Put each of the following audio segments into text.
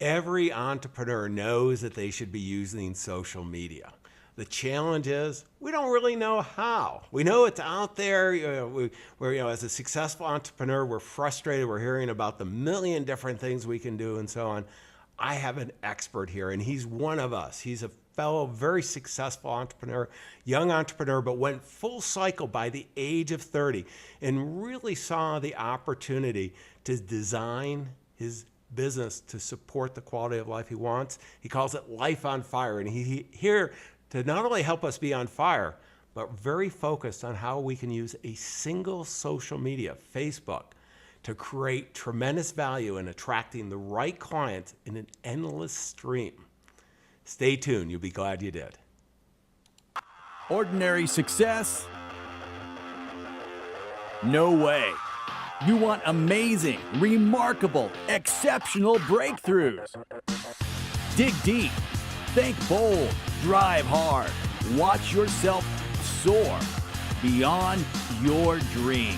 Every entrepreneur knows that they should be using social media. The challenge is we don't really know how. We know it's out there. As a successful entrepreneur, we're frustrated. We're hearing about the million different things we can do and so on. I have an expert here, and he's one of us. He's a fellow, very successful entrepreneur, young entrepreneur, but went full cycle by the age of 30 and really saw the opportunity to design his business to support the quality of life he wants. He calls it Life on Fire, and he's here to not only help us be on fire, but very focused on how we can use a single social media, Facebook, to create tremendous value in attracting the right clients in an endless stream. Stay tuned. You'll be glad you did. Ordinary success? No way. You want amazing, remarkable, exceptional breakthroughs. Dig deep, think bold, drive hard, watch yourself soar beyond your dreams.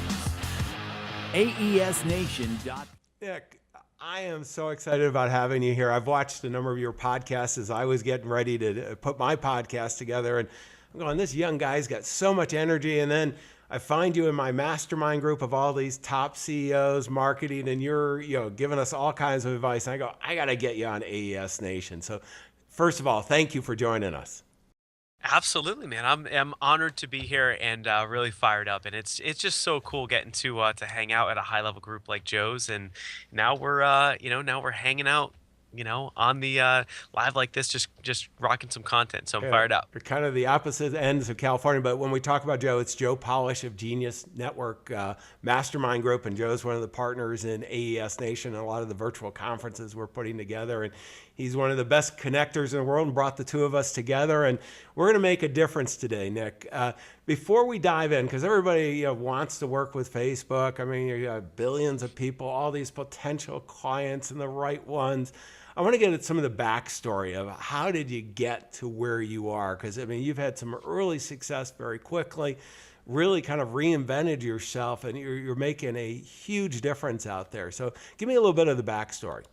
AESNation.com. Nick, I am so excited about having you here. I've watched a number of your podcasts as I was getting ready to put my podcast together, and I'm going, this young guy's got so much energy. And then I find you in my mastermind group of all these top CEOs, marketing, and you're giving us all kinds of advice. And I go, I got to get you on AES Nation. So first of all, thank you for joining us. Absolutely, man. I'm honored to be here and really fired up. And it's just so cool getting to hang out at a high level group like Joe's. And now we're now we're hanging out on the live like this, just rocking some content. So I'm fired up. We're kind of the opposite ends of California, but when we talk about Joe, it's Joe Polish of Genius Network Mastermind Group, and Joe's one of the partners in AES Nation and a lot of the virtual conferences we're putting together. And he's one of the best connectors in the world and brought the two of us together. And we're going to make a difference today, Nick. Before we dive in, because everybody wants to work with Facebook. I mean, you have billions of people, all these potential clients and the right ones. I want to get at some of the backstory of how did you get to where you are? Because, I mean, you've had some early success very quickly, really kind of reinvented yourself, and you're making a huge difference out there. So give me a little bit of the backstory.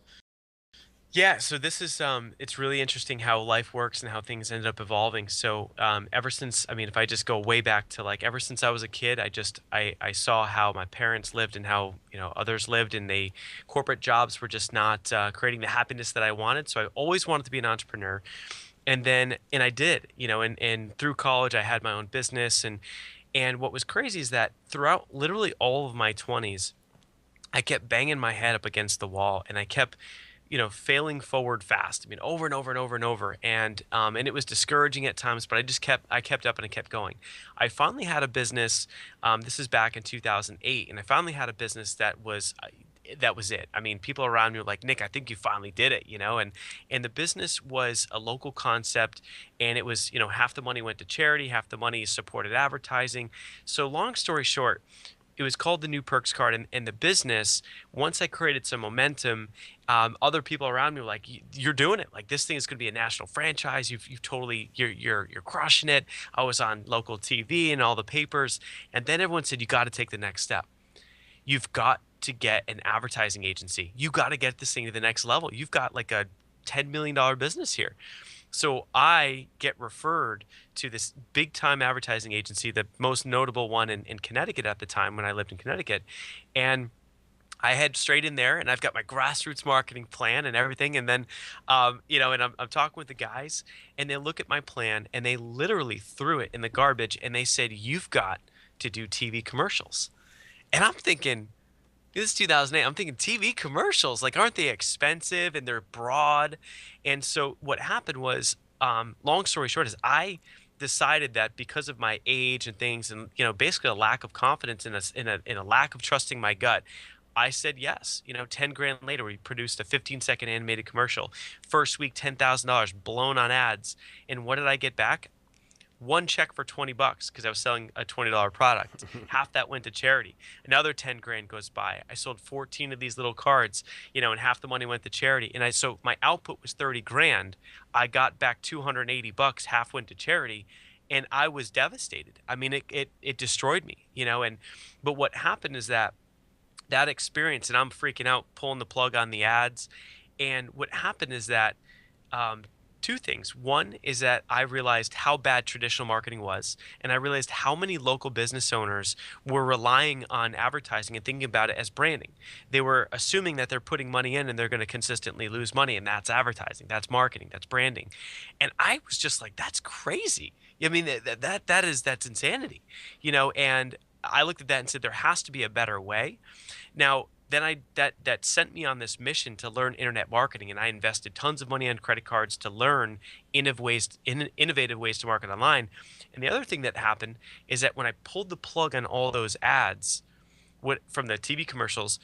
Yeah, so this is it's really interesting how life works and how things ended up evolving. So ever since, I mean, if I just go way back to like ever since I was a kid, I saw how my parents lived and how others lived, and corporate jobs were just not creating the happiness that I wanted. So I always wanted to be an entrepreneur, and I did, and through college I had my own business, and what was crazy is that throughout literally all of my 20s, I kept banging my head up against the wall, and I kept failing forward fast. I mean, over and over and over and over. And it was discouraging at times, but I kept up and I kept going. I finally had a business, this is back in 2008, and I finally had a business that was it. I mean, people around me were like, Nick, I think you finally did it, and the business was a local concept, and it was, half the money went to charity, half the money supported advertising. So long story short, it was called the New Perks Card, and the business, once I created some momentum, other people around me were like, "You're doing it! Like this thing is going to be a national franchise. You've totally you're crushing it." I was on local TV and all the papers, and then everyone said, "You got to take the next step. You've got to get an advertising agency. You got to get this thing to the next level. You've got like a $10 million business here." So I get referred to this big time advertising agency, the most notable one in Connecticut at the time when I lived in Connecticut. And I head straight in there, and I've got my grassroots marketing plan and everything. And then, and I'm talking with the guys, and they look at my plan, and they literally threw it in the garbage, and they said, "You've got to do TV commercials." And I'm thinking, this is 2008. I'm thinking TV commercials, like, aren't they expensive and they're broad? And so what happened was, long story short, is I decided that because of my age and things, and basically a lack of confidence in a lack of trusting my gut, I said yes. 10 grand later, we produced a 15-second animated commercial. First week, $10,000 blown on ads. And what did I get back? One check for $20 because I was selling a $20 product. Half that went to charity. Another 10 grand goes by. I sold 14 of these little cards, and half the money went to charity. And so my output was 30 grand. I got back $280, half went to charity, and I was devastated. I mean, it destroyed me, but what happened is that experience, and I'm freaking out, pulling the plug on the ads. And what happened is that um, two things. One is that I realized how bad traditional marketing was, and I realized how many local business owners were relying on advertising and thinking about it as branding. They were assuming that they're putting money in and they're going to consistently lose money, and that's advertising, that's marketing, that's branding. And I was just like, that's crazy. I mean, that's insanity, And I looked at that and said, there has to be a better way. Now, then that sent me on this mission to learn internet marketing, and I invested tons of money on credit cards to learn innovative ways to market online. And the other thing that happened is that when I pulled the plug on all those ads, from the TV commercials,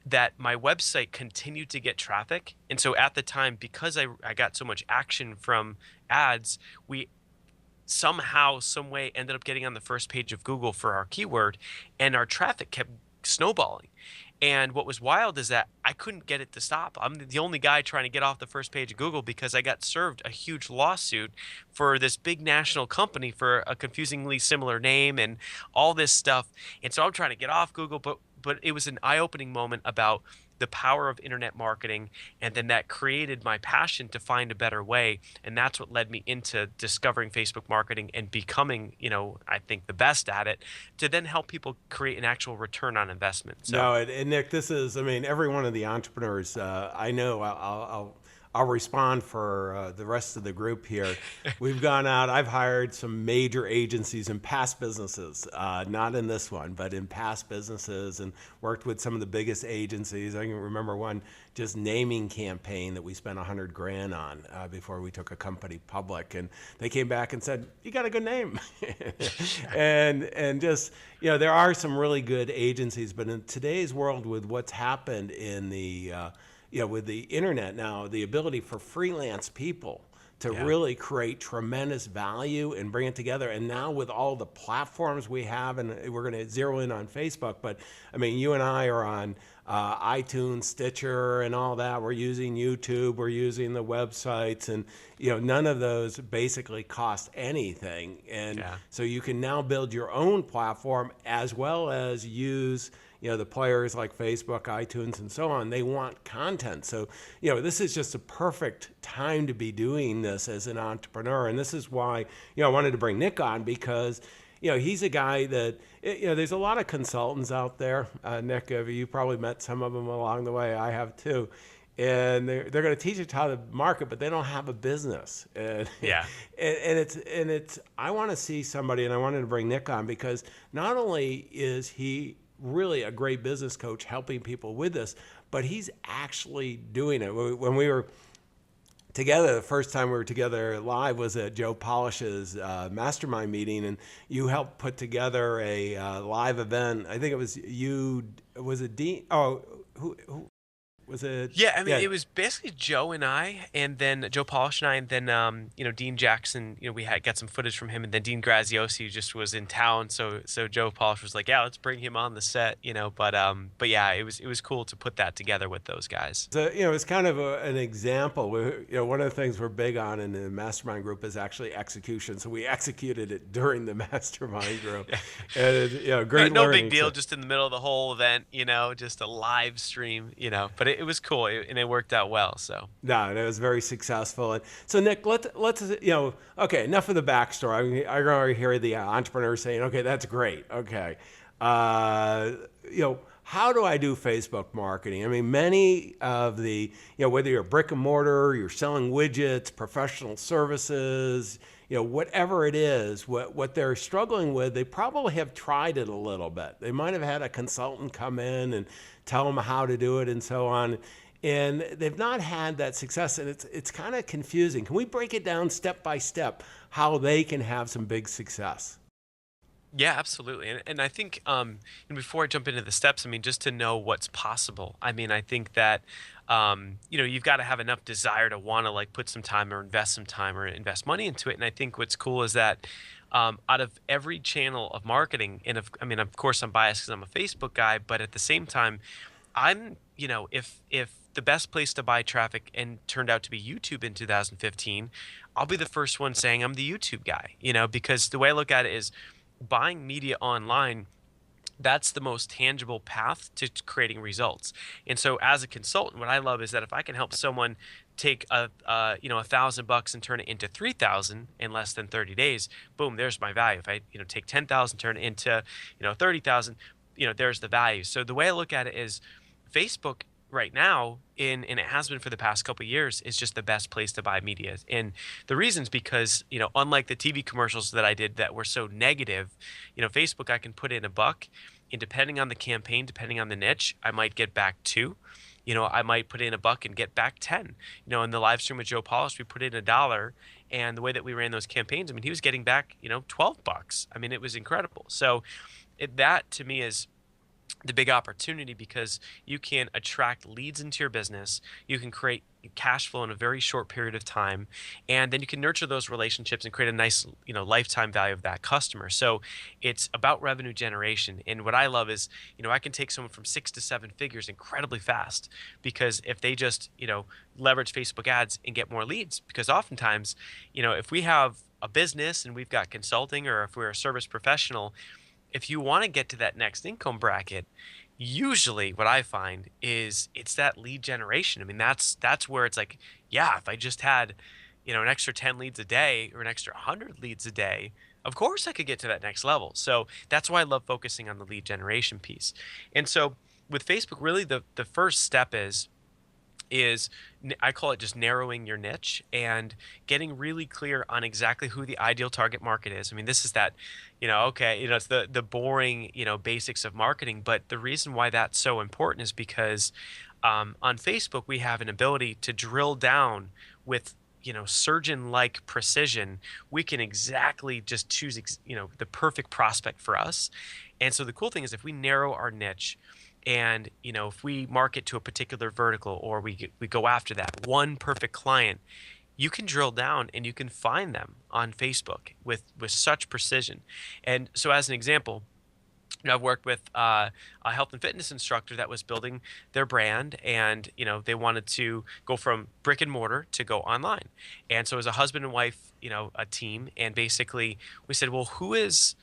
that my website continued to get traffic. And so at the time, because I got so much action from ads, we somehow, some way ended up getting on the first page of Google for our keyword, and our traffic kept snowballing. And what was wild is that I couldn't get it to stop. I'm the only guy trying to get off the first page of Google because I got served a huge lawsuit for this big national company for a confusingly similar name and all this stuff. And so I'm trying to get off Google, but it was an eye-opening moment about the power of internet marketing, and then that created my passion to find a better way, and that's what led me into discovering Facebook marketing and becoming, I think the best at it, to then help people create an actual return on investment. So No, and Nick, this is, I mean, every one of the entrepreneurs I know, I'll respond for the rest of the group here. We've gone out, I've hired some major agencies in past businesses, not in this one, but in past businesses, and worked with some of the biggest agencies. I can remember one just naming campaign that we spent $100,000 on before we took a company public, and they came back and said, "You got a good name," and just there are some really good agencies, but in today's world, with what's happened in the with the internet now, the ability for freelance people to really create tremendous value and bring it together. And now with all the platforms we have, and we're going to zero in on Facebook, but I mean, you and I are on iTunes, Stitcher, and all that. We're using YouTube, we're using the websites, and none of those basically cost anything. And so you can now build your own platform as well as use the players like Facebook, iTunes, and so on. They want content. So, this is just a perfect time to be doing this as an entrepreneur. And this is why, I wanted to bring Nick on, because, he's a guy that, there's a lot of consultants out there. Nick, you probably met some of them along the way. I have too. And they're going to teach you how to market, but they don't have a business. And, and it's I want to see somebody, and I wanted to bring Nick on because not only is he really a great business coach helping people with this, but he's actually doing it. When we were together, the first time we were together live was at Joe Polish's mastermind meeting, and you helped put together a live event. I think it was you. Was it Dean? Oh, who was it? Yeah, I mean, it was basically Joe and I, and then Joe Polish and I, and then Dean Jackson. We had got some footage from him, and then Dean Graziosi just was in town, so Joe Polish was like, yeah, let's bring him on the set, But yeah, it was cool to put that together with those guys. So it's kind of an example. One of the things we're big on in the mastermind group is actually execution. So we executed it during the mastermind group, and great. No big deal, just in the middle of the whole event, just a live stream, But it was cool, and it worked out well. So no, it was very successful. And so Nick, let's okay, enough of the backstory. I already hear the entrepreneur saying, okay, that's great. Okay, how do I do Facebook marketing? I mean, many of the whether you're brick and mortar, you're selling widgets, professional services, whatever it is, what they're struggling with, they probably have tried it a little bit. They might have had a consultant come in and tell them how to do it and so on. And they've not had that success, and it's kind of confusing. Can we break it down step by step how they can have some big success? Yeah, absolutely. And I think before I jump into the steps, I mean, just to know what's possible. I mean, I think that you've got to have enough desire to want to like put some time or invest money into it. And I think what's cool is that out of every channel of marketing, and of course I'm biased because I'm a Facebook guy, but at the same time, I'm, if the best place to buy traffic and turned out to be YouTube in 2015, I'll be the first one saying I'm the YouTube guy, because the way I look at it is buying media online That's the most tangible path to creating results. And so as a consultant, what I love is that if I can help someone take $1,000 and turn it into 3,000 in less than 30 days, boom, there's my value. If I, take 10,000, turn it into, 30,000, there's the value. So the way I look at it is Facebook right now, and it has been for the past couple of years, is just the best place to buy media. And the reason's because, unlike the TV commercials that I did that were so negative, Facebook, I can put in $1, and depending on the campaign, depending on the niche, I might get back 2. I might put in $1 and get back 10. In the live stream with Joe Polish, we put in $1, and the way that we ran those campaigns, I mean, he was getting back, $12. I mean, it was incredible. So that to me is the big opportunity, because you can attract leads into your business, you can create cash flow in a very short period of time, and then you can nurture those relationships and create a nice, lifetime value of that customer. So it's about revenue generation. And what I love is, I can take someone from 6 to 7 figures incredibly fast, because if they just, leverage Facebook ads and get more leads. Because oftentimes, if we have a business and we've got consulting, or if we're a service professional, if you want to get to that next income bracket, usually what I find is it's that lead generation. I mean, that's where it's like, yeah, if I just had, an extra 10 leads a day or an extra 100 leads a day, of course I could get to that next level. So that's why I love focusing on the lead generation piece. And so with Facebook, really the first step is I call it just narrowing your niche and getting really clear on exactly who the ideal target market is. I mean, this is that, okay, it's the boring, basics of marketing. But the reason why that's so important is because on Facebook, we have an ability to drill down with, surgeon-like precision. We can exactly just choose, the perfect prospect for us. And so the cool thing is, if we narrow our niche, and if we market to a particular vertical, or we go after that one perfect client, you can drill down and you can find them on Facebook with such precision. And so, as an example, I've worked with a health and fitness instructor that was building their brand, and they wanted to go from brick and mortar to go online. And so, as a husband and wife, a team, and basically we said, well, who's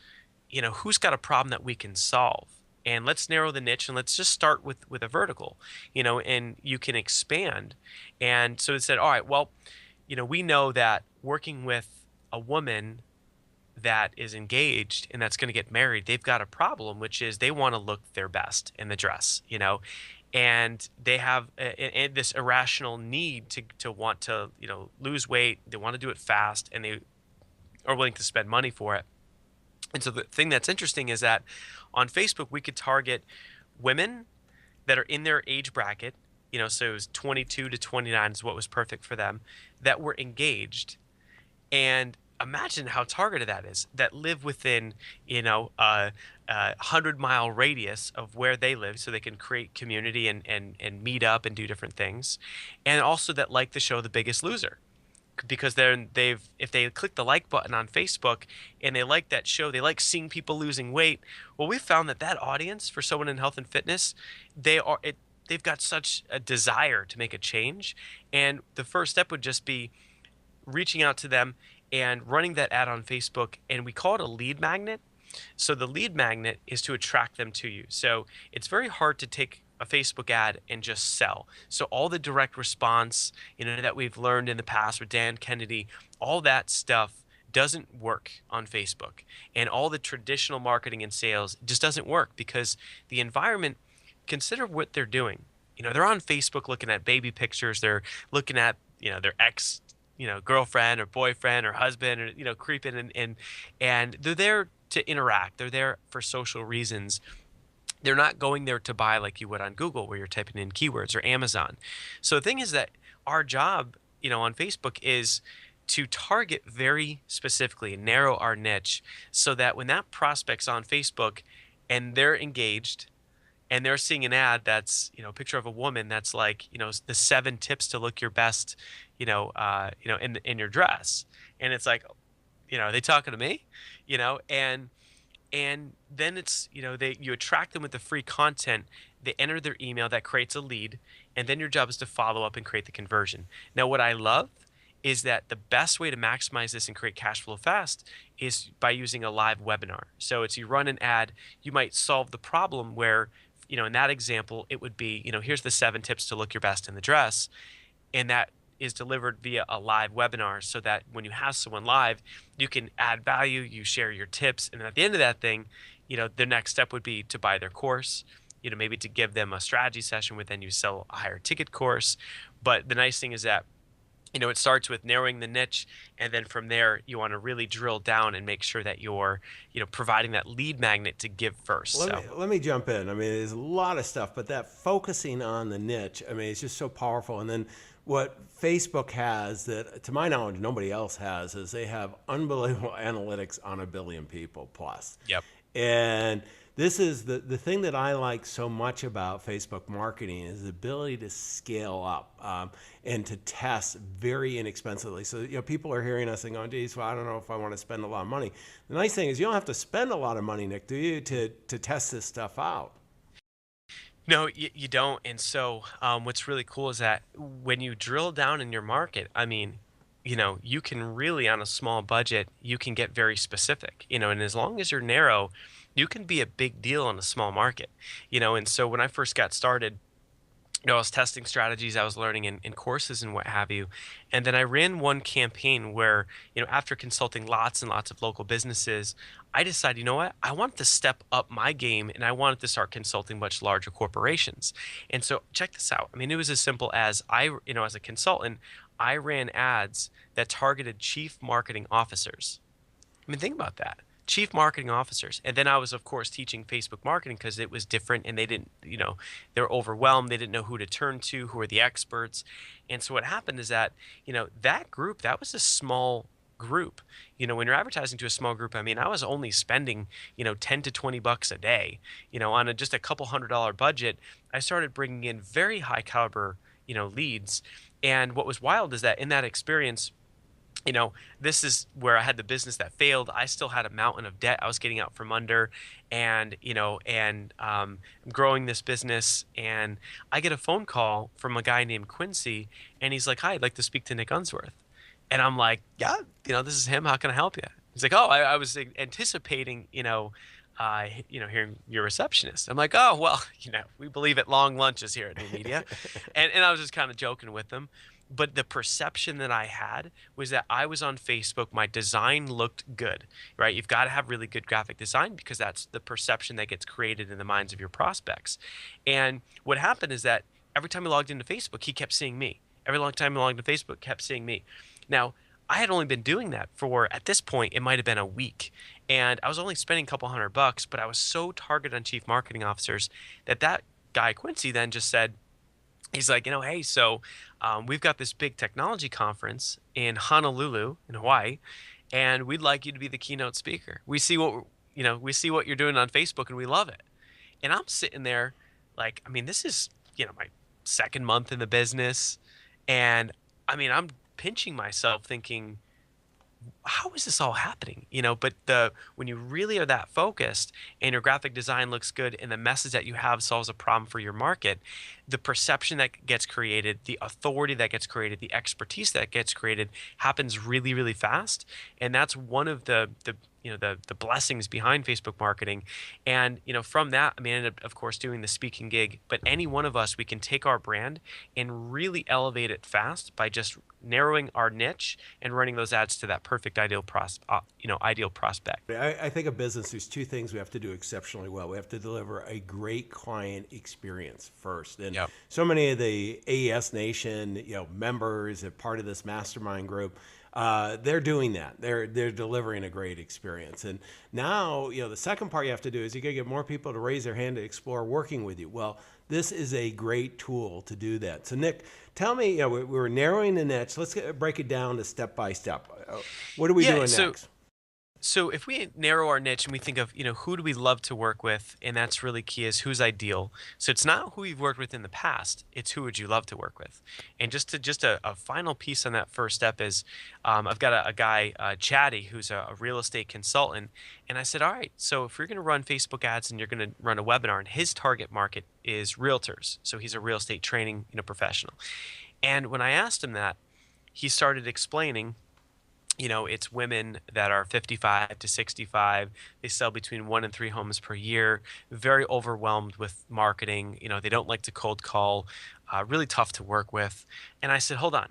got a problem that we can solve? And let's narrow the niche, and let's just start with a vertical, and you can expand. And so it said, all right, well, we know that working with a woman that is engaged and that's going to get married, they've got a problem, which is they want to look their best in the dress, and they have this irrational need to want to, lose weight. They want to do it fast, and they are willing to spend money for it. And so the thing that's interesting is that on Facebook, we could target women that are in their age bracket, so it was 22 to 29 is what was perfect for them, that were engaged. And imagine how targeted that is, that live within, a 100-mile radius of where they live, so they can create community and meet up and do different things. And also that like the show The Biggest Loser, because if they click the like button on Facebook and they like that show, they like seeing people losing weight. Well, we found that audience for someone in health and fitness, they've got such a desire to make a change. And the first step would just be reaching out to them and running that ad on Facebook. And we call it a lead magnet. So the lead magnet is to attract them to you. So it's very hard to take a Facebook ad and just sell. So all the direct response, that we've learned in the past with Dan Kennedy, all that stuff doesn't work on Facebook. And all the traditional marketing and sales just doesn't work, because the environment, consider what they're doing. They're on Facebook looking at baby pictures. They're looking at, their ex, girlfriend or boyfriend or husband, or, creeping and they're there to interact. They're there for social reasons. They're not going there to buy like you would on Google, where you're typing in keywords, or Amazon. So the thing is that our job, on Facebook, is to target very specifically and narrow our niche, so that when that prospect's on Facebook and they're engaged and they're seeing an ad that's, a picture of a woman that's like, the 7 tips to look your best, in your dress. And it's like, are they talking to me? And then it's, you attract them with the free content. They enter their email, that creates a lead, and then your job is to follow up and create the conversion. Now, what I love is that the best way to maximize this and create cash flow fast is by using a live webinar. So it's you run an ad, you might solve the problem where, in that example, it would be, here's the 7 tips to look your best in the dress. And that is delivered via a live webinar so that when you have someone live, you can add value, you share your tips. And at the end of that thing, the next step would be to buy their course, maybe to give them a strategy session where then you sell a higher ticket course. But the nice thing is that it starts with narrowing the niche, and then from there, you want to really drill down and make sure that you're, providing that lead magnet to give first. Let me jump in. I mean, there's a lot of stuff, but that focusing on the niche, I mean, it's just so powerful. And then what Facebook has that, to my knowledge, nobody else has, is they have unbelievable analytics on 1 billion people plus. Yep. And this is the thing that I like so much about Facebook marketing is the ability to scale up and to test very inexpensively. So people are hearing us and going, geez, well, I don't know if I want to spend a lot of money. The nice thing is you don't have to spend a lot of money, Nick, do you, to test this stuff out? No, you don't. And so what's really cool is that when you drill down in your market, I mean, you can really, on a small budget, you can get very specific, and as long as you're narrow, you can be a big deal in a small market, and so when I first got started, I was testing strategies, I was learning in courses and what have you. And then I ran one campaign where, after consulting lots and lots of local businesses, I decided, you know what, I want to step up my game and I wanted to start consulting much larger corporations. And so check this out. I mean, it was as simple as as a consultant, I ran ads that targeted chief marketing officers. I mean, think about that. Chief marketing officers. And then I was, of course, teaching Facebook marketing because it was different and they didn't, they were overwhelmed. They didn't know who to turn to, who were the experts. And so what happened is that, that group, that was a small group. When you're advertising to a small group, I mean, I was only spending, 10 to 20 bucks a day, on just a couple $100 budget. I started bringing in very high caliber, leads. And what was wild is that in that experience, this is where I had the business that failed. I still had a mountain of debt I was getting out from under, and growing this business. And I get a phone call from a guy named Quincy, and he's like, "Hi, I'd like to speak to Nick Unsworth." And I'm like, "Yeah, this is him. How can I help you?" He's like, "Oh, I was anticipating, hearing your receptionist." I'm like, "Oh, well, we believe at long lunches here at New Media," and I was just kind of joking with him. But the perception that I had was that I was on Facebook, my design looked good, right? You've got to have really good graphic design because that's the perception that gets created in the minds of your prospects. And what happened is that every time he logged into Facebook, he kept seeing me. Every long time he logged into Facebook, kept seeing me. Now, I had only been doing that for, at this point, it might have been a week. And I was only spending a couple $100, but I was so targeted on chief marketing officers that guy, Quincy, then just said, he's like, hey, so we've got this big technology conference in Honolulu, in Hawaii, and we'd like you to be the keynote speaker. We see what you're doing on Facebook, and we love it. And I'm sitting there, like, I mean, this is my second month in the business, and I mean, I'm pinching myself, thinking, how is this all happening? But when you really are that focused and your graphic design looks good and the message that you have solves a problem for your market, the perception that gets created, the authority that gets created, the expertise that gets created happens really, really fast. And that's one of the blessings behind Facebook marketing. And, from that, I mean, I ended up, of course, doing the speaking gig, but any one of us, we can take our brand and really elevate it fast by just narrowing our niche and running those ads to that perfect ideal prospect. I think a business, there's two things we have to do exceptionally well. We have to deliver a great client experience first. And Yep. so many of the AES Nation, members, are part of this mastermind group. They're doing that. They're delivering a great experience. And now, the second part you have to do is you got to get more people to raise their hand to explore working with you. Well, this is a great tool to do that. So Nick, tell me, we're narrowing the niche. Let's break it down to step by step. What are we doing next? So if we narrow our niche and we think of, who do we love to work with, and that's really key, is who's ideal. So it's not who you've worked with in the past, it's who would you love to work with. And just a final piece on that first step is, I've got a guy, Chatty, who's a real estate consultant. And I said, all right, so if you're going to run Facebook ads and you're going to run a webinar, and his target market is realtors. So he's a real estate training, professional. And when I asked him that, he started explaining, it's women that are 55 to 65. They sell between 1 and 3 homes per year, very overwhelmed with marketing. They don't like to cold call, really tough to work with. And I said, hold on.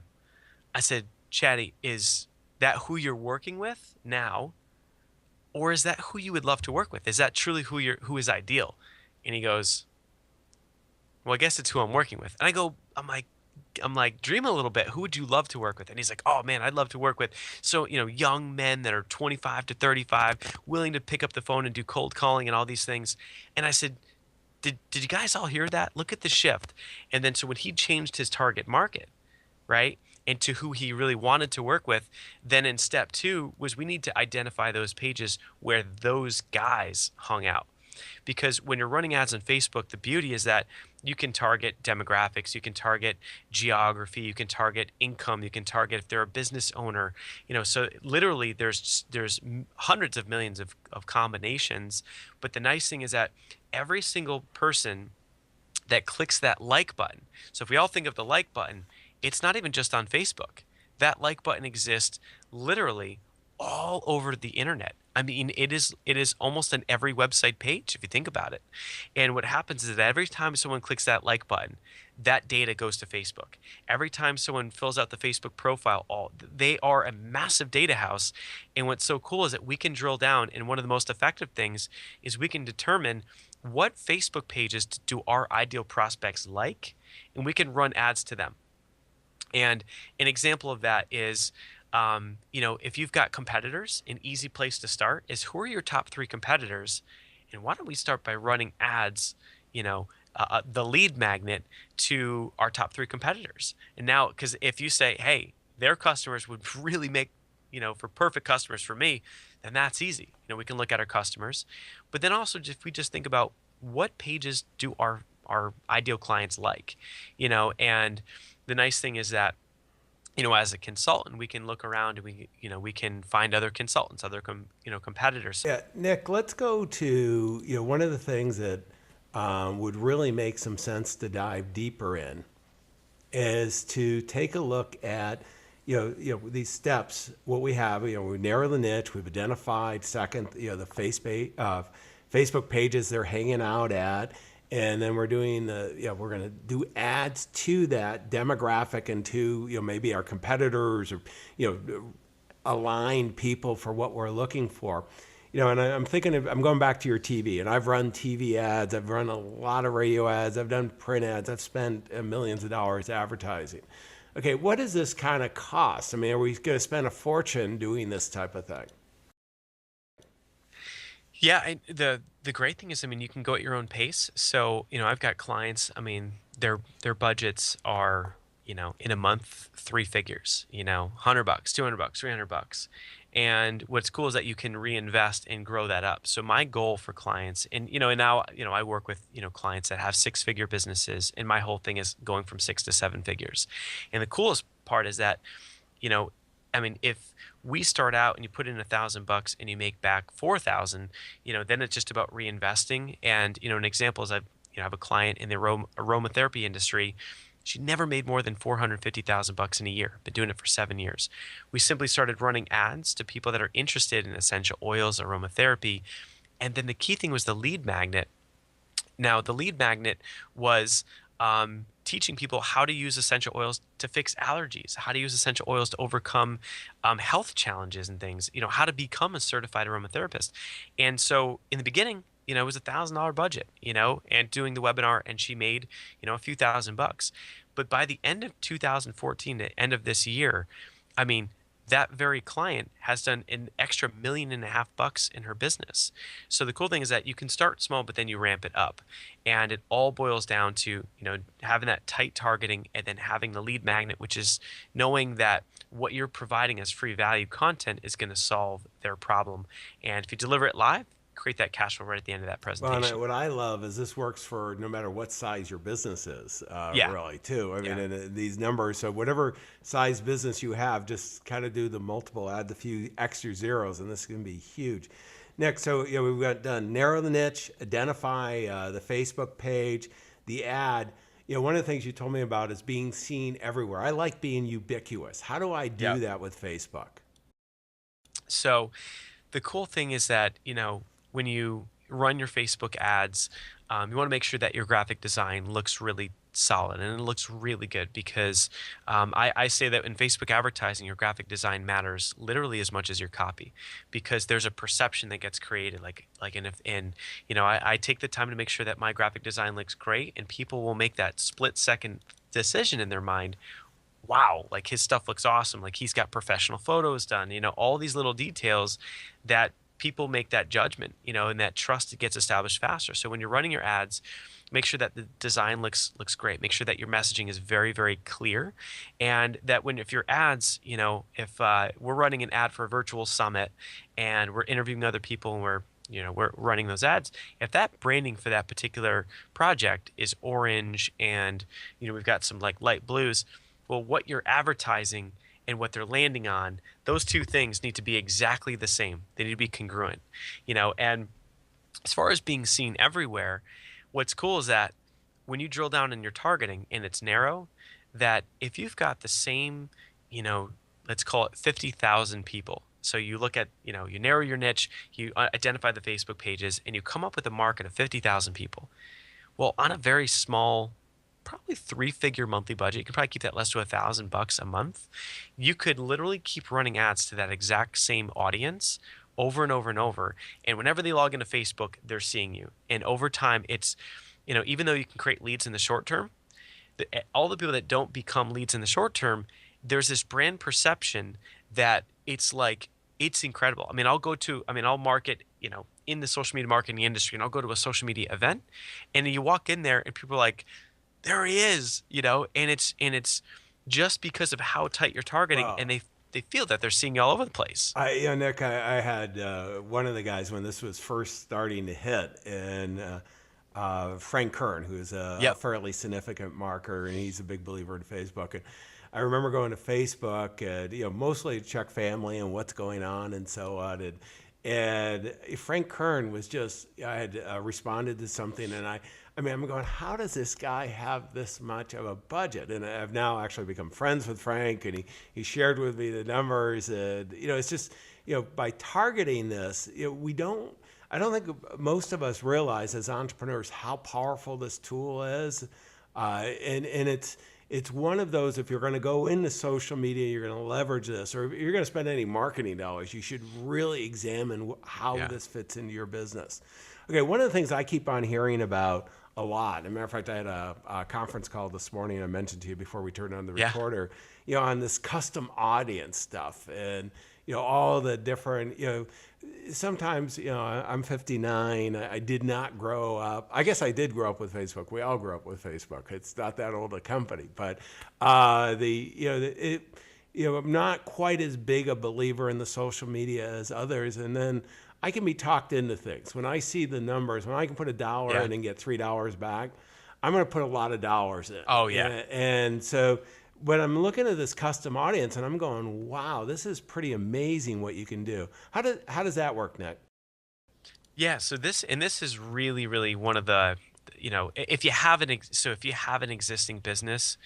I said, Chatty, is that who you're working with now? Or is that who you would love to work with? Is that truly who is ideal? And he goes, well, I guess it's who I'm working with. And I'm like, dream a little bit. Who would you love to work with? And he's like, oh man, I'd love to work with young men that are 25 to 35, willing to pick up the phone and do cold calling and all these things. And I said, did you guys all hear that? Look at the shift. And then so when he changed his target market, right, and to who he really wanted to work with, then in step 2 was we need to identify those pages where those guys hung out. Because when you're running ads on Facebook, the beauty is that you can target demographics, you can target geography, you can target income, you can target if they're a business owner. So literally there's hundreds of millions of combinations. But the nice thing is that every single person that clicks that like button, so if we all think of the like button, it's not even just on Facebook. That like button exists literally all over the internet. I mean, it is almost on every website page if you think about it. And what happens is that every time someone clicks that like button, that data goes to Facebook. Every time someone fills out the Facebook profile, they are a massive data house. And what's so cool is that we can drill down, and one of the most effective things is we can determine what Facebook pages do our ideal prospects like, and we can run ads to them. And an example of that is, if you've got competitors, an easy place to start is who are your top 3 competitors? And why don't we start by running ads, the lead magnet to our top 3 competitors? And now, because if you say, hey, their customers would really make, for perfect customers for me, then that's easy. We can look at our customers. But then also, if we just think about what pages do our ideal clients like, and the nice thing is that, as a consultant, we can look around and we can find other consultants, other competitors. Yeah, Nick, let's go to, one of the things that would really make some sense to dive deeper in is to take a look at, these steps, what we have, we narrow the niche, we've identified second, the Facebook pages they're hanging out at. And then we're doing we're going to do ads to that demographic and to, maybe our competitors or, aligned people for what we're looking for. And I'm thinking I'm going back to your TV, and I've run TV ads. I've run a lot of radio ads. I've done print ads. I've spent millions of dollars advertising. Okay, what does this kind of cost? I mean, are we going to spend a fortune doing this type of thing? Yeah, and the great thing is, you can go at your own pace. So, I've got clients, their budgets are, in a month, 3 figures, $100, $200, $300. And what's cool is that you can reinvest and grow that up. So my goal for clients, and now, I work with, clients that have 6-figure businesses, and my whole thing is going from 6 to 7 figures. And the coolest part is that, if we start out and you put in $1,000 and you make back 4,000, then it's just about reinvesting. And, an example is I have a client in the aromatherapy industry. She never made more than $450,000 in a year, been doing it for 7 years. We simply started running ads to people that are interested in essential oils, aromatherapy. And then the key thing was the lead magnet. Now, the lead magnet was teaching people how to use essential oils to fix allergies, how to use essential oils to overcome health challenges and things, how to become a certified aromatherapist. And so in the beginning, it was $1,000 budget, and doing the webinar, and she made, a few $1,000s. But by the end of 2014, the end of this year, that very client has done an extra $1.5 million in her business. So the cool thing is that you can start small, but then you ramp it up. And it all boils down to, having that tight targeting and then having the lead magnet, which is knowing that what you're providing as free value content is going to solve their problem. And if you deliver it live, create that cash flow right at the end of that presentation. Well, and what I love is this works for no matter what size your business is, Yeah. really, too. I mean, Yeah. and these numbers, so whatever size business you have, just kind of do the multiple, add the few extra zeros, and this is going to be huge. Next, so we've got done narrow the niche, identify the Facebook page, the ad. one of the things you told me about is being seen everywhere. I like being ubiquitous. How do I Yeah. do that with Facebook? So the cool thing is that, when you run your Facebook ads, you want to make sure that your graphic design looks really solid and it looks really good because I say that in Facebook advertising, your graphic design matters literally as much as your copy because there's a perception that gets created. Like, and if, and, I take the time to make sure that my graphic design looks great and people will make that split second decision in their mind. Wow, like his stuff looks awesome. Like he's got professional photos done, all these little details that people make that judgment, and that trust gets established faster. So when you're running your ads, make sure that the design looks great. Make sure that your messaging is very, very clear. And that if your ads, if we're running an ad for a virtual summit and we're interviewing other people and we're running those ads, if that branding for that particular project is orange and we've got some like light blues, well, what you're advertising and what they're landing on, those two things need to be exactly the same. They need to be congruent, and as far as being seen everywhere, what's cool is that when you drill down in your targeting and it's narrow, that if you've got the same, let's call it 50,000 people. So you look at, you narrow your niche, you identify the Facebook pages, and you come up with a market of 50,000 people. Well, on a very small, probably 3-figure monthly budget, you can probably keep that less to $1,000 a month. You could literally keep running ads to that exact same audience over and over and over. And whenever they log into Facebook, they're seeing you. And over time, it's, even though you can create leads in the short term, all the people that don't become leads in the short term, there's this brand perception that it's incredible. I'll market, in the social media marketing industry, and I'll go to a social media event and you walk in there and people are like, there he is, and it's just because of how tight you're targeting, and Well, they feel that they're seeing you all over the place. Nick, I had one of the guys when this was first starting to hit, and Frank Kern, who's a Yep. fairly significant marketer, and he's a big believer in Facebook. And I remember going to Facebook, and mostly to check family and what's going on and so on. And Frank Kern was just, I had responded to something, and I'm going, how does this guy have this much of a budget? And I've now actually become friends with Frank, and he shared with me the numbers. And, it's just, by targeting this, I don't think most of us realize as entrepreneurs how powerful this tool is. And it's one of those, if you're going to go into social media, you're going to leverage this, or if you're going to spend any marketing dollars, you should really examine how Yeah. this fits into your business. Okay, one of the things I keep on hearing about a lot, as a matter of fact, I had a conference call this morning I mentioned to you before we turned on the Yeah. recorder, on this custom audience stuff and, all the different, sometimes, I'm 59. I did not grow up. I guess I did grow up with Facebook. We all grew up with Facebook. It's not that old a company, but I'm not quite as big a believer in the social media as others. And then I can be talked into things. When I see the numbers, when I can put $1 Yeah. in and get $3 back, I'm going to put a lot of dollars in. Oh, yeah. And so when I'm looking at this custom audience and I'm going, wow, this is pretty amazing what you can do. How does that work, Nick? Yeah, so this is really, really one of the, if you have if you have an existing business,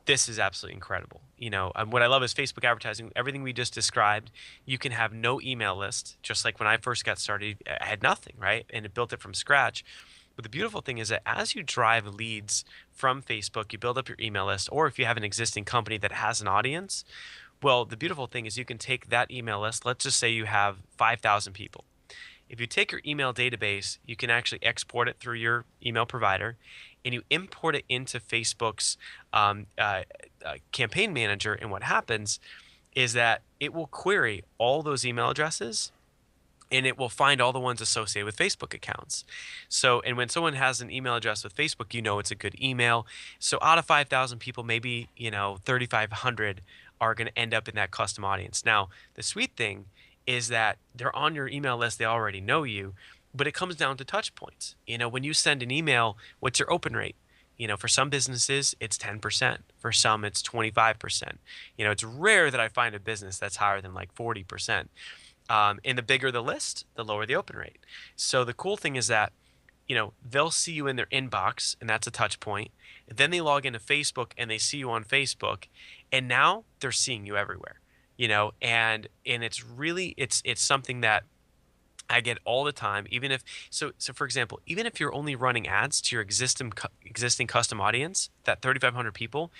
this is absolutely incredible. What I love is Facebook advertising. Everything we just described, you can have no email list. Just like when I first got started, I had nothing, right? And it built it from scratch. But the beautiful thing is that as you drive leads from Facebook, you build up your email list, or if you have an existing company that has an audience, well, the beautiful thing is you can take that email list. Let's just say you have 5,000 people. If you take your email database, you can actually export it through your email provider, and you import it into Facebook's campaign manager. And what happens is that it will query all those email addresses, and it will find all the ones associated with Facebook accounts. So, and when someone has an email address with Facebook, it's a good email. So out of 5,000 people, maybe, 3,500 are going to end up in that custom audience. Now, the sweet thing is that they're on your email list. They already know you, but it comes down to touch points. When you send an email, what's your open rate? For some businesses, it's 10%. For some, it's 25%. It's rare that I find a business that's higher than like 40%. And the bigger the list, the lower the open rate. So the cool thing is that they'll see you in their inbox, and that's a touch point. Then they log into Facebook and they see you on Facebook, and now they're seeing you everywhere. And it's really it's something that I get all the time. Even if so for example, even if you're only running ads to your existing custom audience, that 3,500 people,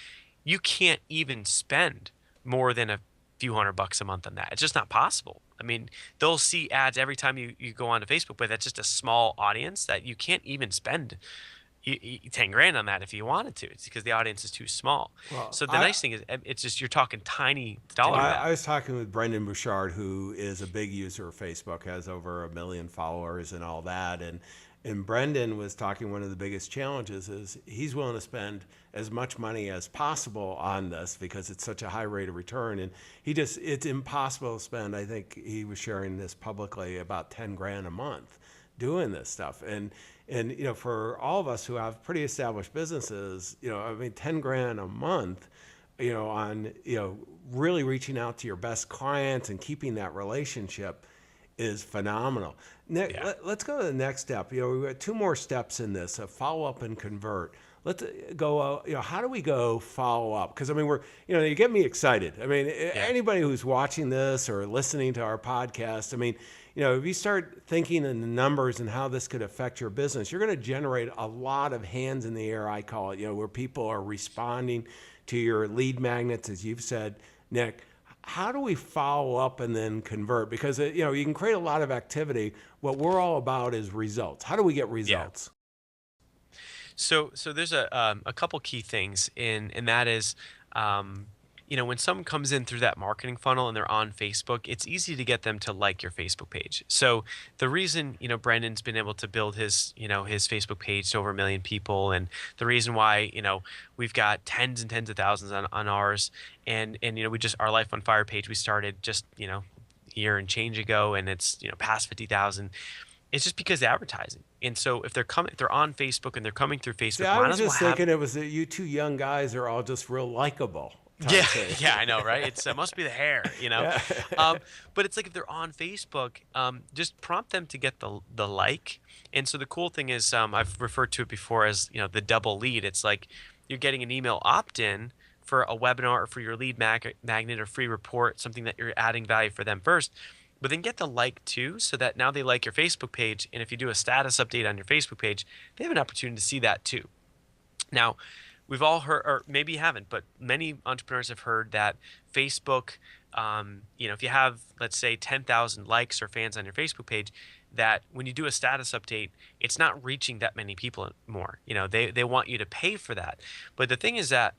you can't even spend more than a few $100 a month on that. It's just not possible. I mean, they'll see ads every time you go onto Facebook, but that's just a small audience that you can't even spend 10 grand on that if you wanted to. It's because the audience is too small. Well, So the nice thing is it's just you're talking tiny dollar I value. was talking with Brendan Bouchard, who is a big user of Facebook, has over 1 million followers and all that. And Brendan was talking, one of the biggest challenges is he's willing to spend as much money as possible on this because it's such a high rate of return. And it's impossible to spend. I think he was sharing this publicly, about 10 grand a month doing this stuff. And for all of us who have pretty established businesses, I mean, 10 grand a month, on, really reaching out to your best clients and keeping that relationship is phenomenal. Yeah. Let's go to the next step. We've got 2 more steps in this: follow up and convert. Let's go. How do we go follow up? Because I mean, you get me excited. I mean, anybody who's watching this or listening to our podcast, I mean, if you start thinking in the numbers and how this could affect your business, you're going to generate a lot of hands in the air, I call it. Where people are responding to your lead magnets, as you've said, Nick. How do we follow up and then convert? Because you can create a lot of activity. What we're all about is results. How do we get results? So there's a couple key things, and that is, when someone comes in through that marketing funnel and they're on Facebook, it's easy to get them to like your Facebook page. So the reason Brendan's been able to build his his Facebook page to over 1 million people, and the reason why we've got tens and tens of thousands on ours, and we just, our Life on Fire page, we started just a year and change ago, and it's past 50,000. It's just because of advertising. And so if they're on Facebook and they're coming through Facebook, See, I might was as well just have. thinking it was that you 2 young guys are all just real likable. Yeah, yeah, I know, right? It must be the hair, Yeah. But it's like if they're on Facebook, just prompt them to get the like. And so the cool thing is, I've referred to it before as the double lead. It's like you're getting an email opt-in for a webinar or for your lead magnet or free report, something that you're adding value for them first. But then get the like too, so that now they like your Facebook page, and if you do a status update on your Facebook page, they have an opportunity to see that too. Now, we've all heard, or maybe you haven't, but many entrepreneurs have heard that Facebook, if you have, let's say, 10,000 likes or fans on your Facebook page, that when you do a status update, it's not reaching that many people more. They want you to pay for that. But the thing is that,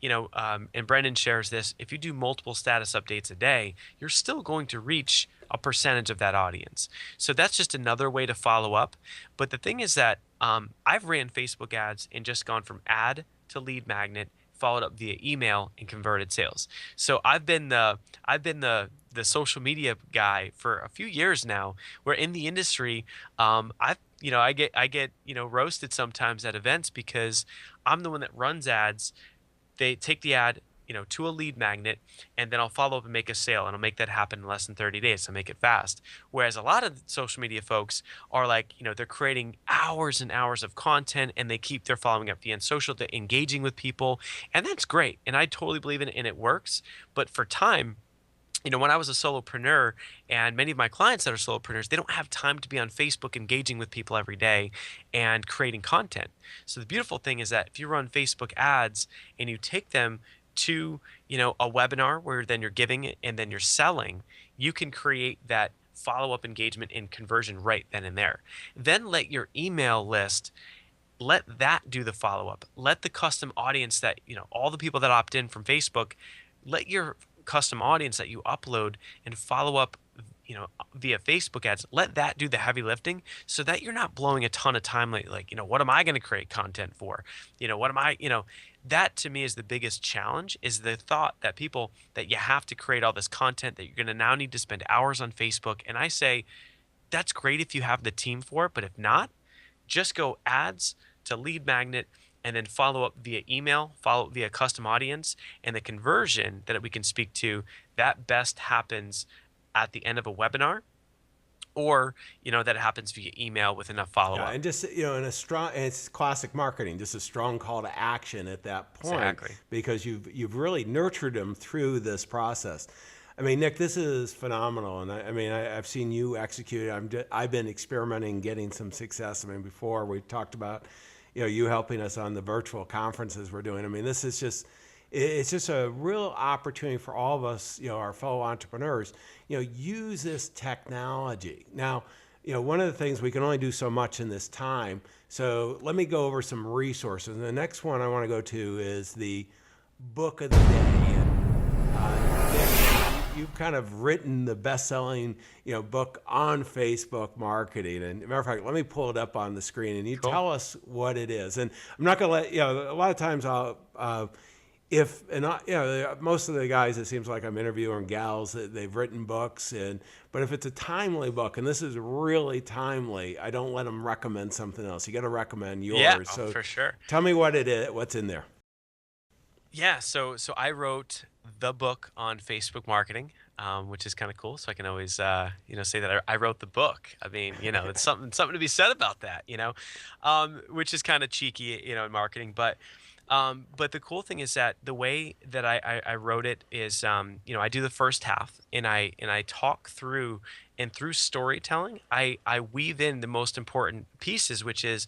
and Brendan shares this, if you do multiple status updates a day, you're still going to reach a percentage of that audience. So that's just another way to follow up. But the thing is that I've ran Facebook ads and just gone from ad to lead magnet, followed up via email, and converted sales. So I've been the social media guy for a few years now, where in the industry, I get roasted sometimes at events because I'm the one that runs ads. They take the ad, to a lead magnet, and then I'll follow up and make a sale, and I'll make that happen in less than 30 days. So make it fast. Whereas a lot of social media folks are like, they're creating hours and hours of content, and they're following up via social, they're engaging with people, and that's great. And I totally believe in it, and it works. But for time, when I was a solopreneur, and many of my clients that are solopreneurs, they don't have time to be on Facebook engaging with people every day and creating content. So the beautiful thing is that if you run Facebook ads and you take them to, a webinar where then you're giving it and then you're selling, you can create that follow-up engagement and conversion right then and there. Then let your email list, let that do the follow-up. Let the custom audience that, all the people that opt in from Facebook, let your custom audience that you upload and follow up via Facebook ads, let that do the heavy lifting, so that you're not blowing a ton of time like what am I going to create content for, that to me is the biggest challenge, is the thought that people, that you have to create all this content, that you're going to now need to spend hours on Facebook. And I say that's great if you have the team for it, but if not, just go ads to lead magnet, and then follow up via email, follow up via custom audience, and the conversion that we can speak to, that best happens at the end of a webinar or that it happens via email with enough Yeah, follow-up. and just in a strong, and it's classic marketing, just a strong call to action at that point, Exactly. because you've really nurtured them through this process. I mean, Nick, this is phenomenal, and I mean, I've seen you execute it. I've been experimenting, getting some success. I mean, before we talked about, you helping us on the virtual conferences we're doing. I mean, this is just, it's just a real opportunity for all of us, our fellow entrepreneurs, use this technology. Now, one of the things, we can only do so much in this time. So let me go over some resources. And the next one I want to go to is the book of the day. And Nick, you've kind of written the best-selling, book on Facebook marketing. And matter of fact, let me pull it up on the screen, and you Cool. tell us what it is. And I'm not going to let, a lot of times I'll, if and I, most of the guys, it seems like I'm interviewing gals that they've written books, but if it's a timely book, and this is really timely, I don't let them recommend something else. You got to recommend Yeah, yours. oh, So for sure. tell me what it is, what's in there. Yeah, so I wrote the book on Facebook marketing, which is kind of cool. So I can always say that I wrote the book. I mean, it's something to be said about that, which is kind of cheeky, in marketing. But the cool thing is that the way that I wrote it is, I do the first half, and I talk through, and through storytelling, I weave in the most important pieces, which is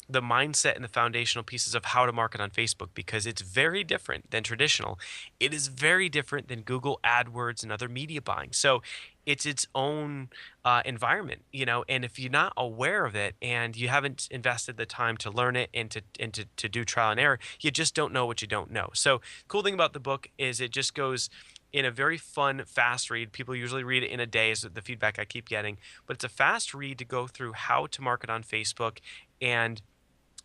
the mindset and the foundational pieces of how to market on Facebook, because it's very different than traditional. It is very different than Google AdWords and other media buying. So it's its own environment, and if you're not aware of it and you haven't invested the time to learn it and to do trial and error, you just don't know what you don't know. So cool thing about the book is it just goes in a very fun, fast read. People usually read it in a day, is the feedback I keep getting, but it's a fast read to go through how to market on Facebook. And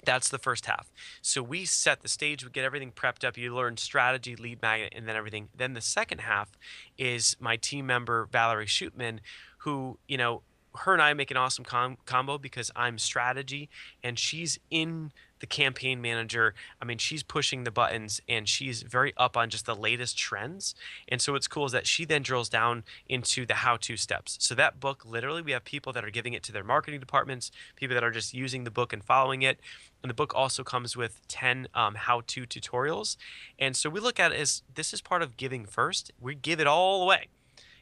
that's the first half. So we set the stage, we get everything prepped up. You learn strategy, lead magnet, and then everything. Then the second half is my team member, Valerie Shootman, who, her and I make an awesome combo, because I'm strategy and she's in the campaign manager. I mean, she's pushing the buttons and she's very up on just the latest trends. And so what's cool is that she then drills down into the how-to steps. So that book, literally, we have people that are giving it to their marketing departments, people that are just using the book and following it. And the book also comes with 10 how-to tutorials. And so we look at it as, this is part of giving first. We give it all away.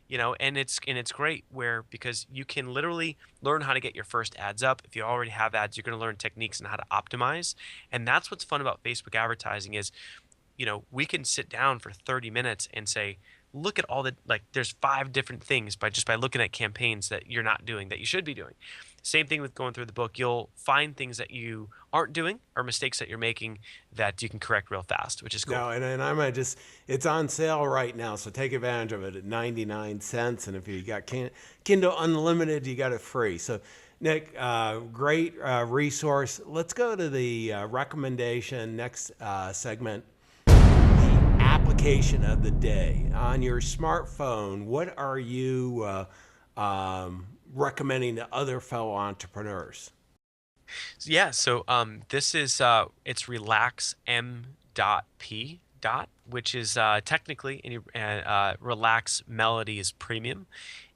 And it's great, because you can literally learn how to get your first ads up. If you already have ads, you're going to learn techniques on how to optimize. And that's what's fun about Facebook advertising is, we can sit down for 30 minutes and say, look at all the, like, there's 5 different things by looking at campaigns that you're not doing that you should be doing. Same thing with going through the book. You'll find things that you aren't doing or mistakes that you're making that you can correct real fast, which is cool. No, and I'm gonna just, it's on sale right now, so take advantage of it at 99 cents. And if you got Kindle Unlimited, you got it free. So, Nick, great resource. Let's go to the recommendation, next segment. The application of the day. On your smartphone, what are you recommending to other fellow entrepreneurs? Yeah, so this is it's relaxm.p which is technically relax melody is premium.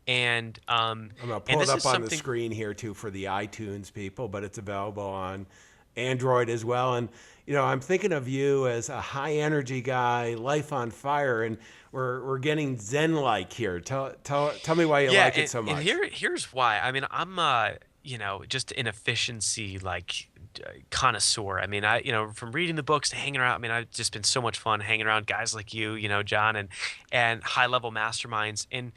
And I'm going to and pull it this is up on the something. screen here too for the iTunes people, but it's available on Android as well. And I'm thinking of you as a high energy guy, life on fire, and we're getting Zen-like here. Tell me why you Yeah, like it so and much. here's why. I mean, I'm just an efficiency, like, connoisseur. I mean, from reading the books to hanging around. I mean, I've just been so much fun hanging around guys like you, John, and high level masterminds. And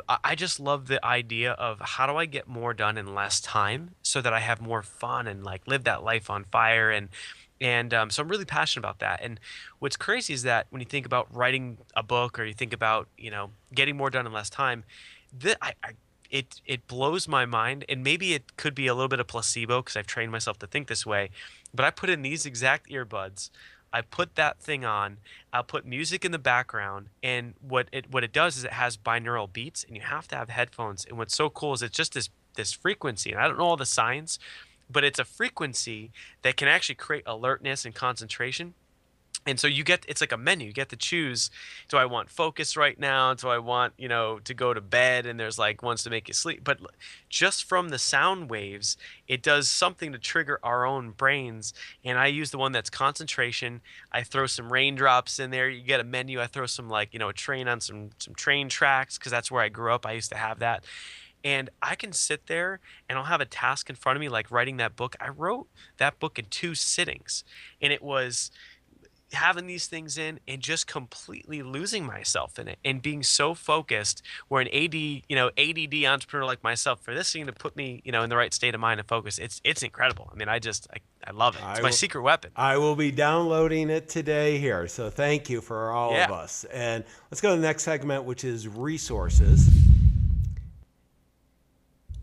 I just love the idea of, how do I get more done in less time so that I have more fun and, like, live that life on fire. And so I'm really passionate about that. And what's crazy is that when you think about writing a book, or you think about, getting more done in less time, that it blows my mind. And maybe it could be a little bit of placebo, because I've trained myself to think this way. But I put in these exact earbuds. I put that thing on. I'll put music in the background, and what it does is it has binaural beats, and you have to have headphones. And what's so cool is it's just this frequency, and I don't know all the science, but it's a frequency that can actually create alertness and concentration. And so it's like a menu. You get to choose, do I want focus right now? Do I want, to go to bed, and there's like ones to make you sleep. But just from the sound waves, it does something to trigger our own brains. And I use the one that's concentration. I throw some raindrops in there. You get a menu. I throw some like, a train on some train tracks, because that's where I grew up. I used to have that. And I can sit there and I'll have a task in front of me, like writing that book. I wrote that book in 2 sittings, and it was having these things in and just completely losing myself in it and being so focused, where an ADD entrepreneur like myself, for this thing to put me, in the right state of mind and focus, it's incredible. I mean, I love it. It's my secret weapon. I will be downloading it today here. So thank you for all of us. And let's go to the next segment, which is resources.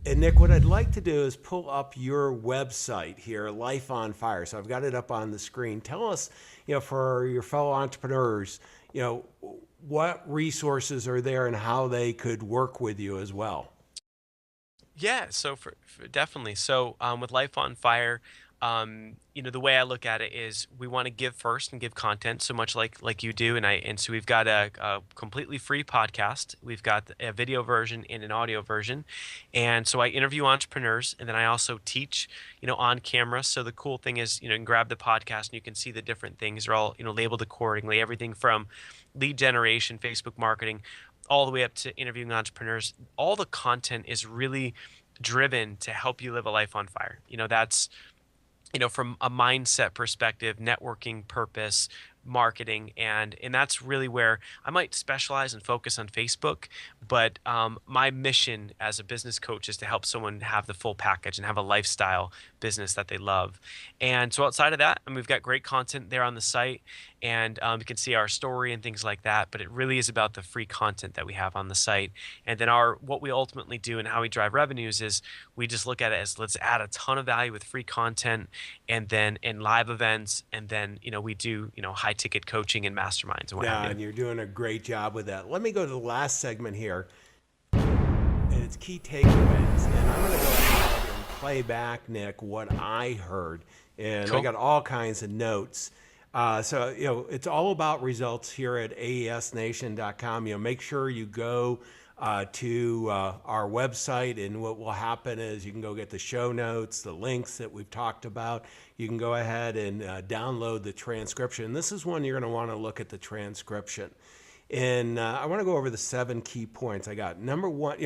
And Nick, what I'd like to do is pull up your website here, Life on Fire. So I've got it up on the screen. Tell us, for your fellow entrepreneurs, what resources are there and how they could work with you as well. Yeah, so for definitely. So with Life on Fire, the way I look at it is we want to give first and give content, so much like you do, and so we've got a completely free podcast. We've got a video version and an audio version, and so I interview entrepreneurs, and then I also teach, on camera. So the cool thing is, you can grab the podcast and you can see the different things. They're all, labeled accordingly. Everything from lead generation, Facebook marketing, all the way up to interviewing entrepreneurs. All the content is really driven to help you live a life on fire. That's from a mindset perspective, networking purpose, marketing, and that's really where I might specialize and focus on Facebook. But my mission as a business coach is to help someone have the full package and have a lifestyle business that they love. And so outside of that, we've got great content there on the site, and you can see our story and things like that. But it really is about the free content that we have on the site. And then what we ultimately do and how we drive revenues is we just look at it as, let's add a ton of value with free content, and then in live events, and then we do high ticket coaching and masterminds and what have you. And you're doing a great job with that. Let me go to the last segment here, and it's key takeaways. And I'm going to go ahead and play back, Nick, what I heard. And Cool. I got all kinds of notes. So it's all about results here at aesnation.com. Make sure you go to our website, and what will happen is you can go get the show notes, the links that we've talked about. You can go ahead and download the transcription. This is one you're going to want to look at the transcription. And I want to go over the 7 key points I got. Number one,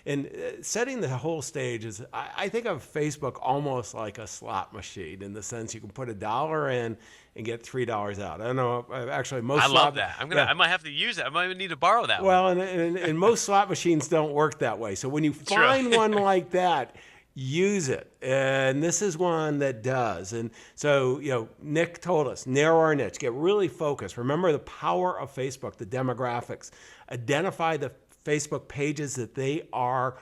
and setting the whole stage is, I think of Facebook almost like a slot machine, in the sense you can put $1 in and get $3 out. I don't know. Actually, most I love that. I might have to use it. I might even need to borrow that one. Well, and most slot machines don't work that way. So when you find one like that, use it. And this is one that does. And so, Nick told us, narrow our niche, get really focused. Remember the power of Facebook, the demographics. Identify the Facebook pages that they are,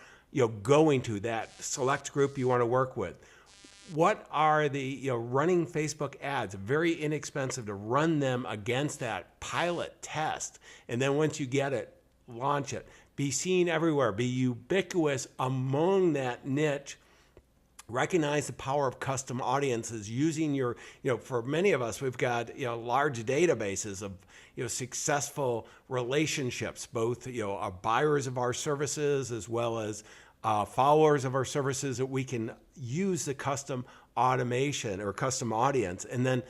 going to, that select group you want to work with. What are the, running Facebook ads? Very inexpensive to run them against that pilot test. And then once you get it, launch it. Be seen everywhere. Be ubiquitous among that niche. Recognize the power of custom audiences using your, for many of us, we've got, large databases of, successful relationships, both, buyers of our services as well as followers of our services, that we can use the custom automation or custom audience. And then,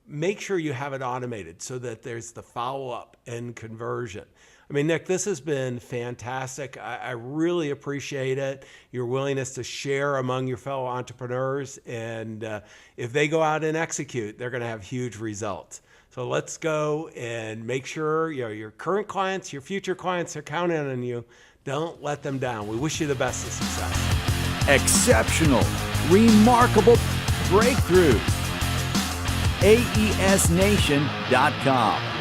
make sure you have it automated so that there's the follow-up and conversion. I mean, Nick, this has been fantastic. I really appreciate it, your willingness to share among your fellow entrepreneurs. And if they go out and execute, they're going to have huge results. So let's go and make sure your current clients, your future clients are counting on you. Don't let them down. We wish you the best of success. Exceptional, remarkable breakthroughs. aesnation.com